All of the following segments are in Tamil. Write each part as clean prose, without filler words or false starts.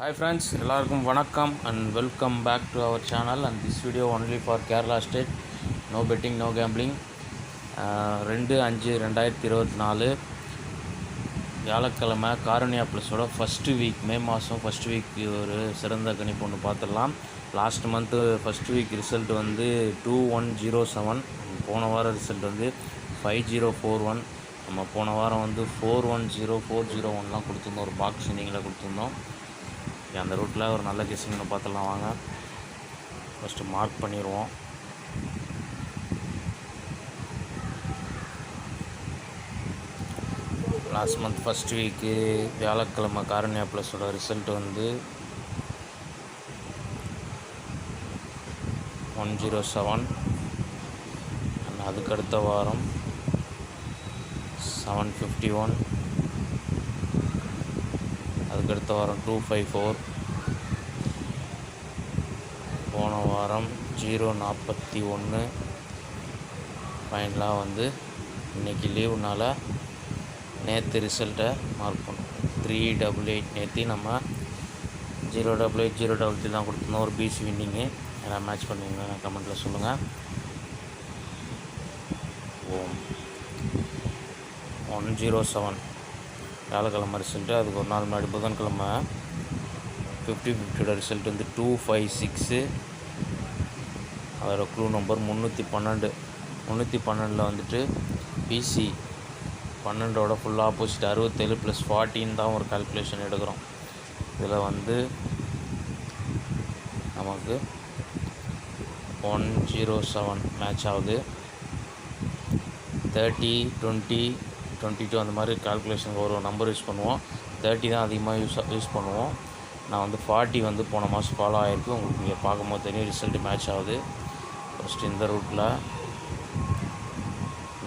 Hi friends, எல்லாருக்கும் வணக்கம் and welcome back to our channel and this video only for Kerala state. No betting, no gambling. 2/5/2024 வியாழக்கிழமை காரணியா ப்ளஸோட ஃபஸ்ட்டு வீக் மே மாதம் ஃபஸ்ட் வீக் ஒரு சிறந்த கணிப்பு ஒன்று பார்த்துடலாம். Last month first week result வந்து 2107. போன வாரம் ரிசல்ட் வந்து 5041. நம்ம போன வாரம் வந்து 410401 கொடுத்துருந்தோம். ஒரு பாக்ஸ் இன்னிங்கில் கொடுத்துருந்தோம். அந்த ரூட்டில் ஒரு நல்ல கெஸ்ஸிங்னு பார்த்துடலாம் வாங்க. ஃபஸ்ட்டு மார்க் பண்ணிடுவோம். லாஸ்ட் மந்த் ஃபஸ்ட் வீக்கு வியாழக்கிழமை காரணியா ப்ளஸோட ரிசல்ட் வந்து 107. அதுக்கடுத்த வாரம் 751. அதுக்கடுத்த வாரம் 254. போன வாரம் 041. ஃபைனலாக வந்து இன்றைக்கி லீவுனால் நேற்று ரிசல்ட்டை மார்க் பண்ணோம். 388. நேற்று நம்ம 088 033 தான் கொடுத்துருந்தோம். ஒரு பிசி வின்னிங்கு. எல்லாம் மேட்ச் பண்ணுவீங்க கமெண்ட்டில் சொல்லுங்கள். 107 வியாழக்கிழமை ரிசல்ட்டு. அதுக்கு ஒரு நாள் முன்னாடி புதன்கிழமை 50-50 ரிசல்ட் வந்து 256. அதோட க்ளூ நம்பர் 312. 312 வந்துட்டு பிசி 12ஓட ஃபுல் ஆப்போசிட் 67 + 14 தான் ஒரு கால்குலேஷன் எடுக்கிறோம். இதில் வந்து நமக்கு 107 மேட்ச் ஆகுது. 30 20 22 அந்த மாதிரி கால்குலேஷனுக்கு ஒரு நம்பர் யூஸ் பண்ணுவோம். 30 தான் அதிகமாக யூஸ் பண்ணுவோம். நான் வந்து 40 வந்து போன மாதம் ஃபாலோ ஆகிருக்கு. உங்களுக்கு இங்கே பார்க்கும்போது தெரியும் ரிசல்ட் மேட்ச் ஆகுது. ஃபஸ்ட்டு இந்த ரூட்டில்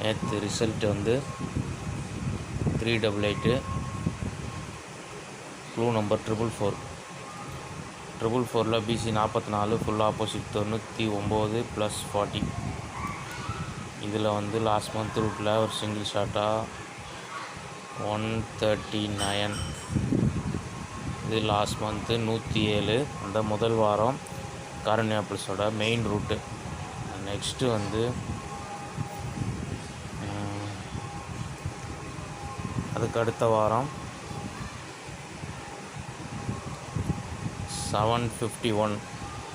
நேற்று ரிசல்ட் வந்து 388. Clue number 444. 444ல் பிசி 44 ஃபுல் ஆப்போசிட் 99 + 40. இதில் வந்து லாஸ்ட் மந்த் ரூட்டில் ஒரு சிங்கிள் ஷாட்டாக 139. இது லாஸ்ட் மந்த்து 107. அந்த முதல் வாரம் காரணியா ப்ளஸோட மெயின் ரூட்டு. நெக்ஸ்ட்டு வந்து அதுக்கு அடுத்த வாரம் 751.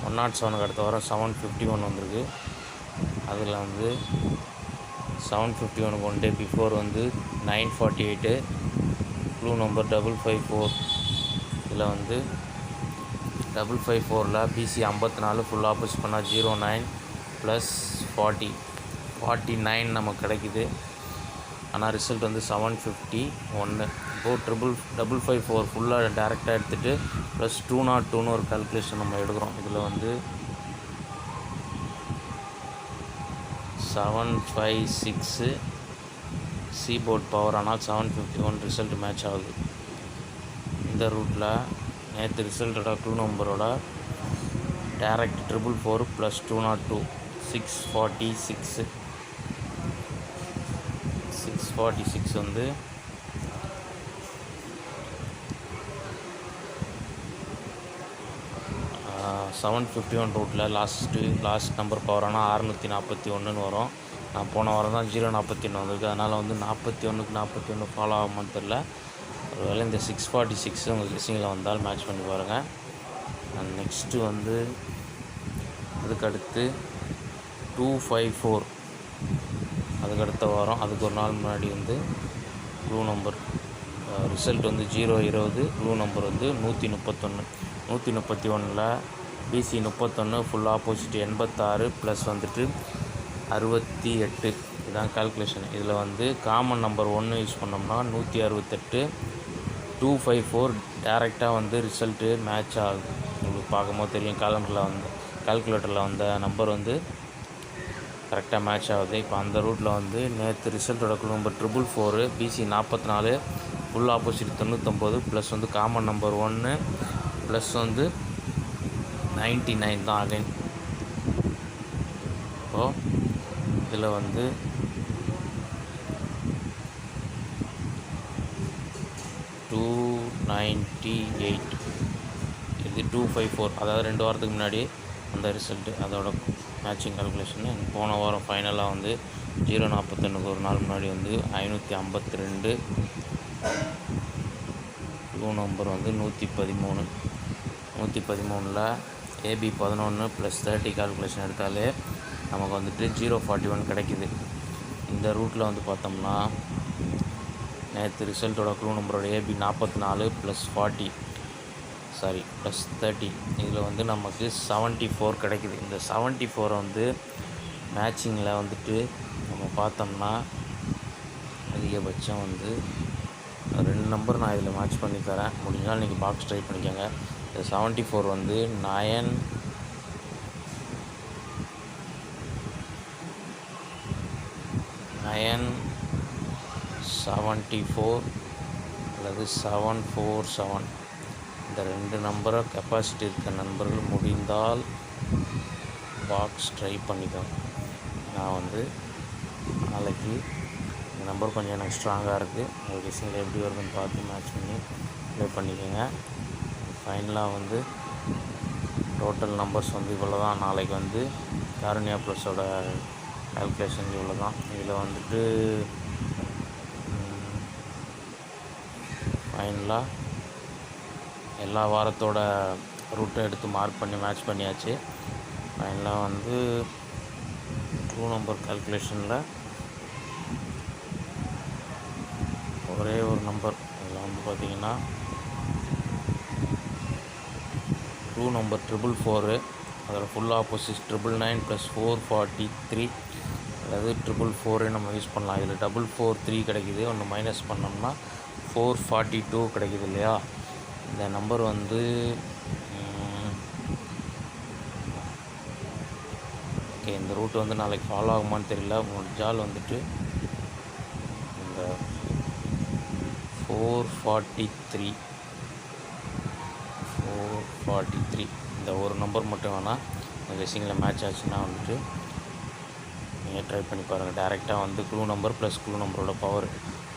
107க்கு அடுத்த வாரம் 751 வந்திருக்கு. அதில் வந்து 751க்கு 1 டே பிஃபோர் வந்து 948. Clue number 554. இதில் வந்து 554ல் பிசி 54 ஃபுல் ஆப்போசிட் பண்ணால் 09 + 40 49 நமக்கு கிடைக்குது. ஆனால் ரிசல்ட் வந்து 751. இப்போது 554 ஃபுல்லாக டேரெக்டாக எடுத்துகிட்டு +202 ஒரு கால்குலேஷன் நம்ம எடுக்கிறோம். இதில் வந்து 756 போர்ட் பவர். ஆனால் 751 ரிசல்ட் மேட்ச் ஆகுது. இந்த ரூட்டில் நேற்று ரிசல்ட்டோட க்ளூ நம்பரோட டேரக்ட் 444 + 202 646. 646 வந்து 751 ரூட்டில் லாஸ்ட் நம்பர் பவர் ஆனால் 641 வரும். நான் போன வாரம் தான் 041 வந்திருக்கு. அதனால் வந்து 41க்கு 41 ஃபாலோ ஆகுமான்னு தெரில. ஒருவேளை இந்த 646 உங்கள் கெஸ்ஸிங்கில் வந்தால் மேட்ச் பண்ணி பாருங்கள். அண்ட் நெக்ஸ்ட்டு வந்து அதுக்கடுத்து 254. அதுக்கடுத்த வாரம் அதுக்கு ஒரு நாள் முன்னாடி வந்து க்ளூ நம்பர் ரிசல்ட் வந்து 020. க்ளூ நம்பர் வந்து 131. 131ல் பிசி 31 ஃபுல் ஆப்போசிட் 86 + வந்துட்டு 68. இதுதான் கால்குலேஷன். இதில் வந்து காமன் நம்பர் 1 யூஸ் பண்ணோம்னா 168. 254 டேரெக்டாக வந்து ரிசல்ட்டு மேட்ச் ஆகுது. உங்களுக்கு பார்க்கும்போது தெரியும் கால்குலேட்டரில் வந்த நம்பர் வந்து கரெக்டாக மேட்ச் ஆகுது. இப்போ அந்த ரூட்டில் வந்து நேற்று ரிசல்ட்டோட க்ளூ நம்பர் 444 பிசி 44 ஃபுல் ஆப்போசிட் 99 + வந்து காமன் நம்பர் 1 + வந்து 99 தான் அகைன். இப்போது இதில் வந்து 298. இது 254, அதாவது 2 வாரத்துக்கு முன்னாடி அந்த ரிசல்ட்டு அதோட மேட்சிங் கால்குலேஷனு. போன வாரம் ஃபைனலாக வந்து 041 ஒரு நாள் முன்னாடி வந்து 552, க்ளூ நம்பர் வந்து 113. 113ல் AB 11 + 30 கால்குலேஷன் எடுத்தாலே நமக்கு வந்துட்டு 041 கிடைக்கிது. இந்த ரூட்டில் வந்து பார்த்தோம்னா நேற்று ரிசல்ட்டோட க்ளூ நம்பரோட AB 44 + 40 + 30, இதில் வந்து நமக்கு 74 கிடைக்குது. இந்த 74 வந்து மேட்சிங்கில் வந்துட்டு நம்ம பார்த்தோம்னா அதிகபட்சம் வந்து 2 நம்பர் நான் இதில் மேட்ச் பண்ணி தரேன். முடிஞ்சால் நீங்கள் பாக்ஸ் ட்ரை பண்ணிக்கோங்க. இந்த 74 வந்து 974 அல்லது 747, இந்த 2 நம்பரை கெப்பாசிட்டி இருக்க நண்பர்கள் முடிந்தால் பாக்ஸ் ட்ரை பண்ணிக்கோங்க. நான் வந்து நாளைக்கு இந்த நம்பர் கொஞ்சம் எனக்கு ஸ்ட்ராங்காக இருக்குது, உங்களுக்கு கெஸ்ஸிங்கில் எப்படி வருதுன்னு பார்த்து மேட்ச் பண்ணி ப்ளே பண்ணிக்கோங்க. ஃபைனலாக வந்து டோட்டல் நம்பர்ஸ் வந்து இவ்வளோ தான். நாளைக்கு வந்து காருண்யா ப்ளஸோட கால்குலேஷன் இவ்வளோ தான். இதில் வந்துட்டு ஃபைனலாக எல்லா வாரத்தோட ரூட்டை எடுத்து மார்க் பண்ணி மேட்ச் பண்ணியாச்சு. ஃபைனலாக வந்து க்ளூ நம்பர் கால்குலேஷனில் ஒரே ஒரு நம்பர் இதில் வந்து பார்த்திங்கன்னா க்ளூ நம்பர் 444, அதில் ஃபுல் ஆப்போசிட் 999 + 443, அதாவது 444 நம்ம யூஸ் பண்ணலாம். இதில் 443 கிடைக்கிது. ஒன்று மைனஸ் பண்ணோம்னா 442 கிடைக்கிது இல்லையா. இந்த நம்பர் வந்து ஓகே, இந்த ரூட் வந்து நாளைக்கு ஃபாலோ ஆகுமான்னு தெரியல. முடிஞ்சால் வந்துட்டு இந்த 443 இந்த ஒரு நம்பர் மட்டும் வேணால் கெஸ்ஸிங்கில் மேட்ச் ஆச்சுன்னா வந்துட்டு நீங்கள் ட்ரை பண்ணி பாருங்கள். டேரெக்டாக வந்து க்ளூ நம்பர் ப்ளஸ் க்ளூ நம்பரோட பவர்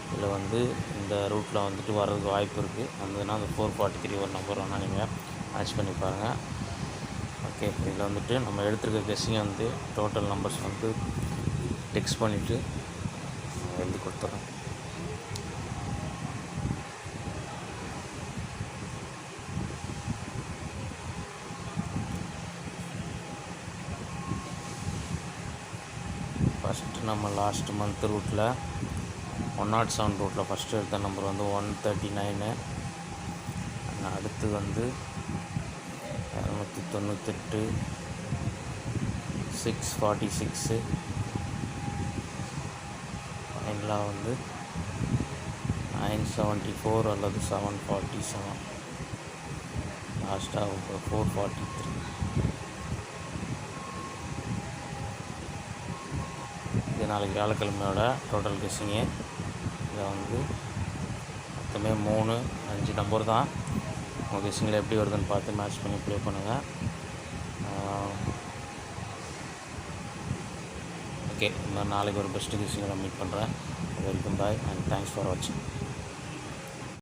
இதில் வந்து இந்த ரூட்டில் வந்துட்டு வர்றதுக்கு வாய்ப்பு இருக்குது. வந்ததுன்னா அந்த 443 ஒரு நம்பர் வேணால் நீங்கள் மேட்ச் பண்ணி பாருங்கள். ஓகே, இதில் வந்துட்டு நம்ம எடுத்துருக்க கெஸ்ஸிங்கை வந்து டோட்டல் நம்பர்ஸ் வந்து டெக்ஸ்ட் பண்ணிவிட்டு எழுதி கொடுத்துட்றேன். ஃபஸ்ட்டு நம்ம லாஸ்ட் மந்த் ரூட்டில் 107 ரூட்டில் ஃபஸ்ட்டு எடுத்த நம்பர் வந்து 139. அடுத்து வந்து 298, 646, ஃபைனலாக வந்து 974 அல்லது 747, லாஸ்ட்டாக 443. இது நாளைக்கு வியாழக்கிழமையோட டோட்டல் கெஸ்ஸிங்கு. இதில் வந்து மொத்தமே 5 நம்பர் தான். உங்கள் கெஸ்ஸிங்கில் எப்படி வருதுன்னு பார்த்து மேட்ச் பண்ணி ப்ளே பண்ணுங்கள். ஓகே, நாளைக்கு ஒரு பெஸ்ட்டு கெஸ்ஸிங்கோட மீட் பண்ணுறேன். Welcome bye and thanks for வாட்சிங்.